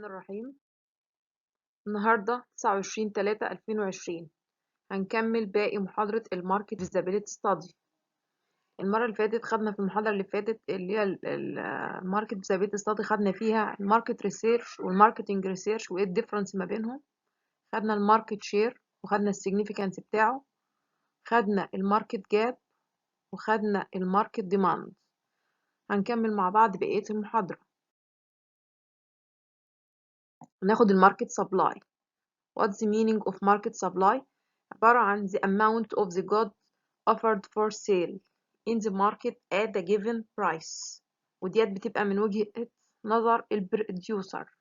الرحمن الرحيم. النهاردة 29/3/2020 هنكمل باقي محاضرة الماركت فيزابيليتي ستادي. المرة اللي فاتت خدنا في المحاضرة اللي فاتت اللي هي الماركت فيزابيليتي ستادي، خدنا فيها الماركت ريسيرش والماركتنج ريسيرش وايه الديفرنس ما بينهم. خدنا الماركت شير وخدنا السيجنيفيكانس بتاعه، خدنا الماركت جاب وخدنا الماركت ديماند. هنكمل مع بعض بقية المحاضرة. ناخد الماركت سبلاي. What's the meaning of market supply؟ عبارة عن the amount of the goods offered for sale in the market at a given price، وديت بتبقى من وجهة نظر البروديوسر.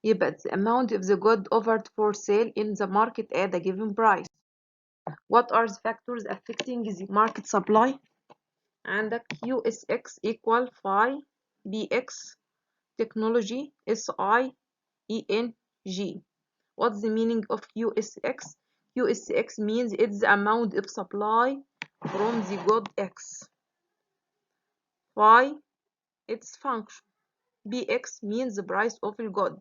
يبقى the amount of the goods offered for sale in the market at a given price. What are the factors affecting the market supply؟ عندك QSX equal phi BX technology SIENG. What's the meaning of QSX؟ QSX means it's the amount of supply from the good X. Phi, its function. BX means the price of the good.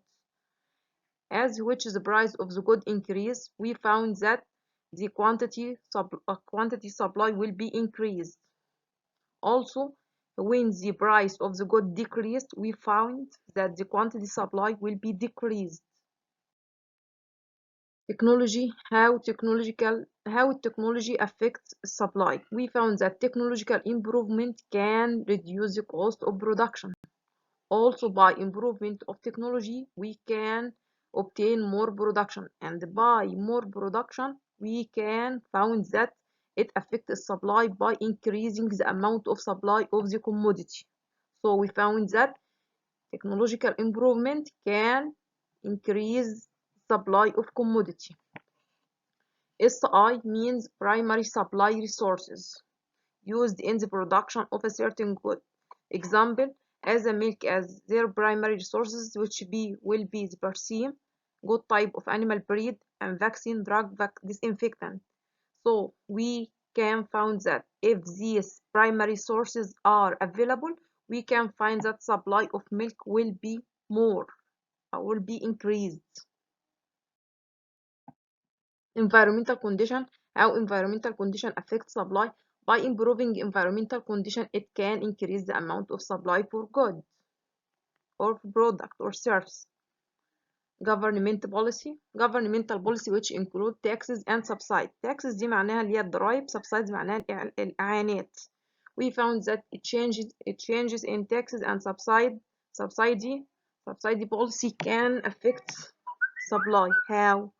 As which the price of the good increase, we found that the quantity supply will be increased. Also, when the price of the good decreased, we found that the quantity supply will be decreased. Technology, how technology affects supply. We found that technological improvement can reduce the cost of production. Also, by improvement of technology, we can obtain more production, and by more production, we can found that it affects the supply by increasing the amount of supply of the commodity. So we found that technological improvement can increase supply of commodity. SI means primary supply resources used in the production of a certain good. Example, as a milk as their primary resources, which will be the perfume, good type of animal breed, and vaccine, drug, disinfectant. So we can find that if these primary sources are available, we can find that supply of milk will be more, will be increased. Environmental condition. How environmental condition affect supply? By improving environmental condition, it can increase the amount of supply for goods or product or service. Governmental policy which include taxes and subsidies. Taxes دي معناها اللي هي الضرائب، subsidies معناها الإعانات. We found that it changes in taxes and subsidy policy can affect supply. How?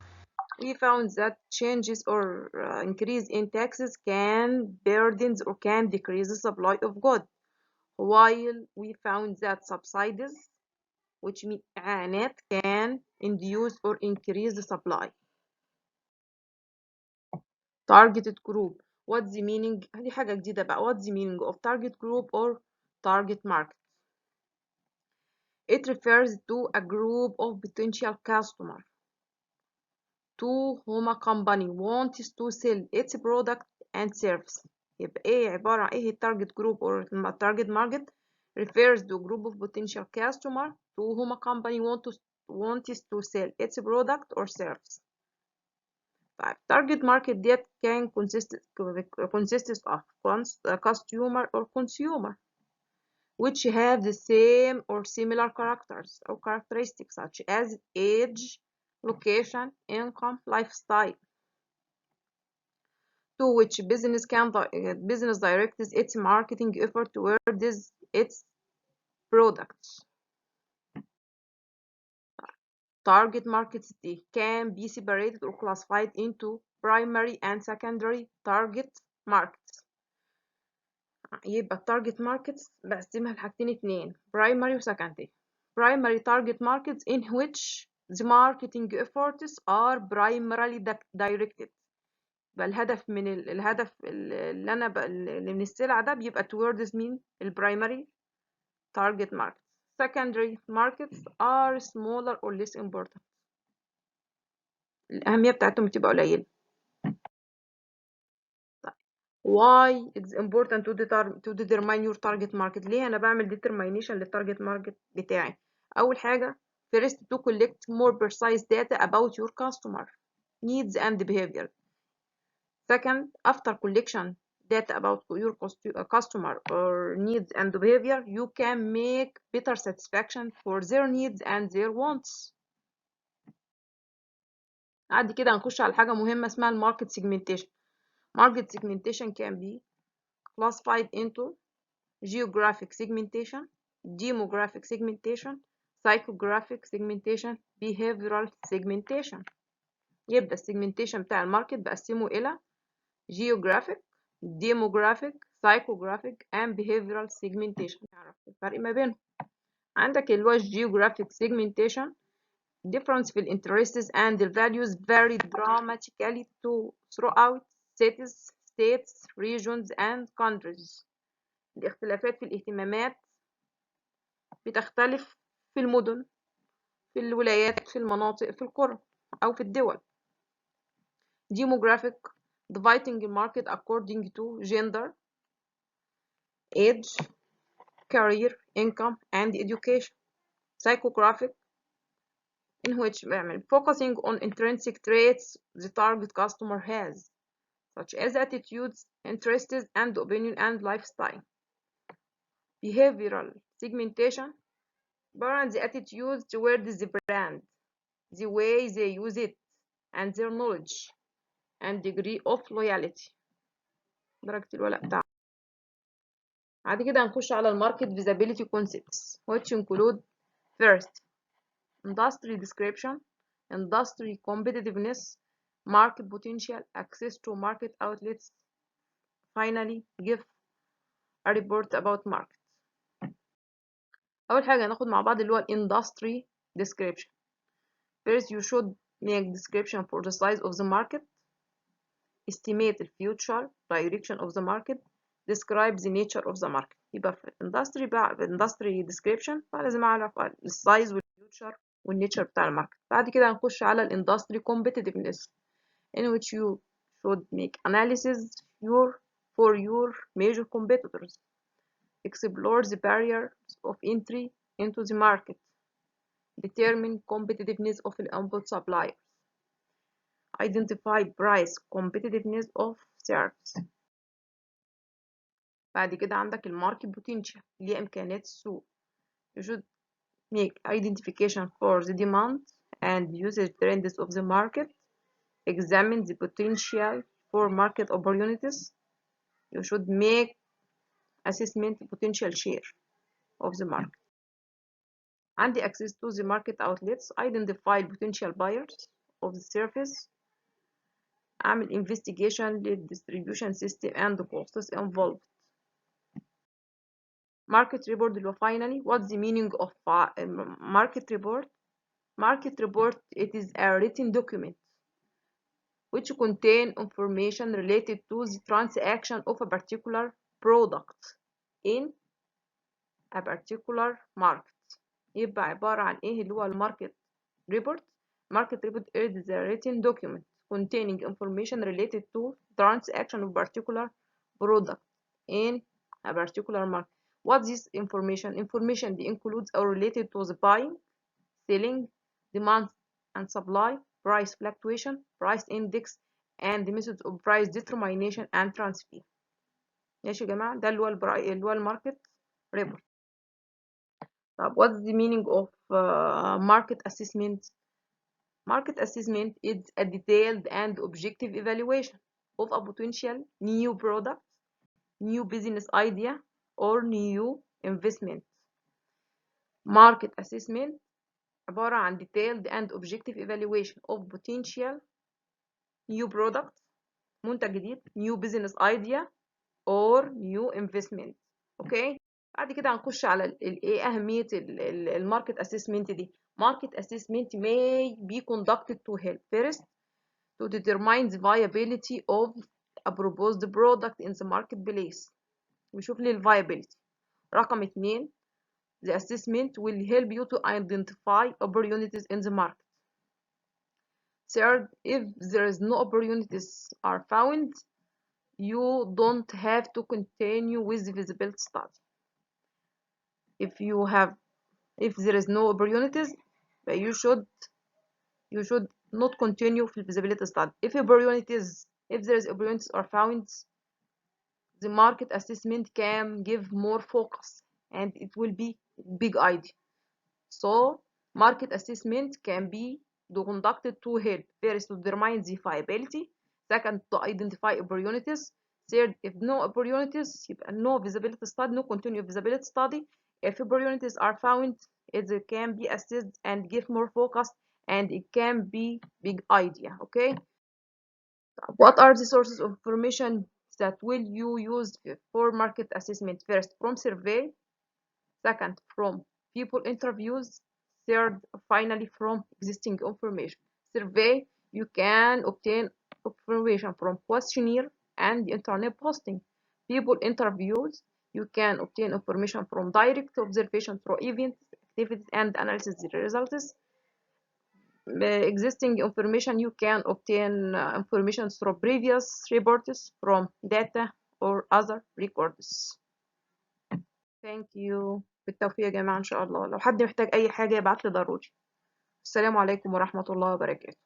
We found that changes or increase in taxes can burdens or can decrease the supply of goods, while we found that subsidies, which mean إعانات, can induce or increase the supply. Targeted group. What's the meaning؟ دي حاجة جديدة بقى. What's the meaning of target group or target market؟ It refers to a group of potential customers to whom a company wants to sell its product and service. يبقى ايه عبارة عن ايه target group or target market؟ refers to a group of potential customers to whom a company wants to sell its product or service. طيب target market ديت can consists of customer or consumer which have the same or similar characters or characteristics such as age, location, income, lifestyle, to which business directs its marketing effort towards its products. Target markets can be separated or classified into primary and secondary target markets. يبقى target markets بقسمها لحاجتين اتنين، primary و secondary. Primary target markets in which the marketing efforts are primarily directed. يبقى الهدف من الهدف اللي من السلعة ده بيبقى towards مين؟ البرايمري target markets. Secondary markets are smaller or less important. الأهمية بتاعتهم بتبقى قليلة. Why it's important to determine your target market؟ ليه أنا بعمل determination للتارجت ماركت بتاعي؟ أول حاجة First, to collect more precise data about your customer needs and behavior. Second, after collection data about your customer or needs and behavior, you can make better satisfaction for their needs and their wants. بعد كده هنخش على حاجة مهمة اسمها الماركت segmentation. Market segmentation can be classified into geographic segmentation, demographic segmentation, psychographic segmentation, behavioral segmentation. يبقى السيجمنتيشن بتاع الماركت بقسمه إلى geographic, demographic, psychographic and behavioral segmentation. نعرف الفرق ما بينهم. عندك اللي هو geographic segmentation difference في interests and the values vary dramatically throughout cities, states, regions and countries. الاختلافات في الاهتمامات بتختلف في المدن، في الولايات، في المناطق، في القرى أو في الدول. Demographic dividing the market according to gender, age, career, income and education. Psychographic in which focusing on intrinsic traits the target customer has, such as attitudes, interests, and opinion and lifestyle. Behavioral segmentation burns the attitudes towards the brand, the way they use it, and their knowledge and degree of loyalty. درجة الولاء بتاعهم. بعد كده هنخش على الماركت visibility concepts which include first industry description, industry competitiveness, market potential, access to market outlets. Finally, give a report about market. أول حاجة هناخد مع بعض اللي هو industry description. First, you should make description for the size of the market, estimate the future direction of the market, describe the nature of the market. يبقى في industry بقى industry description فلازم أعرف السايز والفيوتشر والنيتشر بتاع الماركت. بعد كده هنخش على الاندستري competitiveness in which you should make analysis for your major competitors, explore the barriers of entry into the market, determine competitiveness of the input suppliers, identify price competitiveness of service. بعد كده عندك الماركت potential اللي هي إمكانيات السوق. You should make identification for the demand and usage trends of the market, examine the potential for market opportunities. You should make assessment potential share of the market. عندي access to the market outlets, identify potential buyers of the service, أعمل investigation للdistribution system and the costs involved. Market report اللي هو finally what's the meaning of market report? Market report, it is a written document which contain information related to the transaction of a particular product in a particular market. يبقى عبارة عن إيه اللي هو الماركت report. Market report is a written document containing information related to transaction of particular product in a particular market. What is information? Information includes or related to the buying, selling, demand and supply, price fluctuation, price index, and the methods of price determination and transfer. ماشي يا جماعة، ده اللي هو الماركت ريبورت. طب what's the meaning of market assessment? Market assessment is a detailed and objective evaluation of a potential new product, new business idea, or new investment. Market assessment عبارة عن detailed and objective evaluation of potential new product منتج جديد, new business idea or new investment. اوكي, بعد كده هنخش على ايه اهمية الماركت اسسمنت دي. Market assessment may be conducted to help first to determine the viability of a proposed product in the marketplace. نشوف لي viability. رقم 2, the assessment will help you to identify opportunities in the market. Third, if there is no opportunities are found, you don't have to continue with the feasibility study. If there is no opportunities, you should not continue في feasibility study. If there is opportunities are found, the market assessment can give more focus and it will be big idea. So market assessment can be conducted to help first to determine the viability, second to identify opportunities, third if no opportunities يبقى no visibility study, no continue visibility study. If opportunities are found, it can be assessed and give more focus and it can be big idea. Okay, what are the sources of information that will you use for market assessment? First, from survey, second, from people interviews, third, finally, from existing information. Survey, you can obtain information from questionnaire and internet posting. People interviews, you can obtain information from direct observation through events, activities, and analysis results. Existing information, you can obtain information through previous reports from data or other records. Thank you. بالتوفيق يا جماعة إن شاء الله. لو حد محتاج أي حاجة يبعت لي ضروري. السلام عليكم ورحمة الله وبركاته.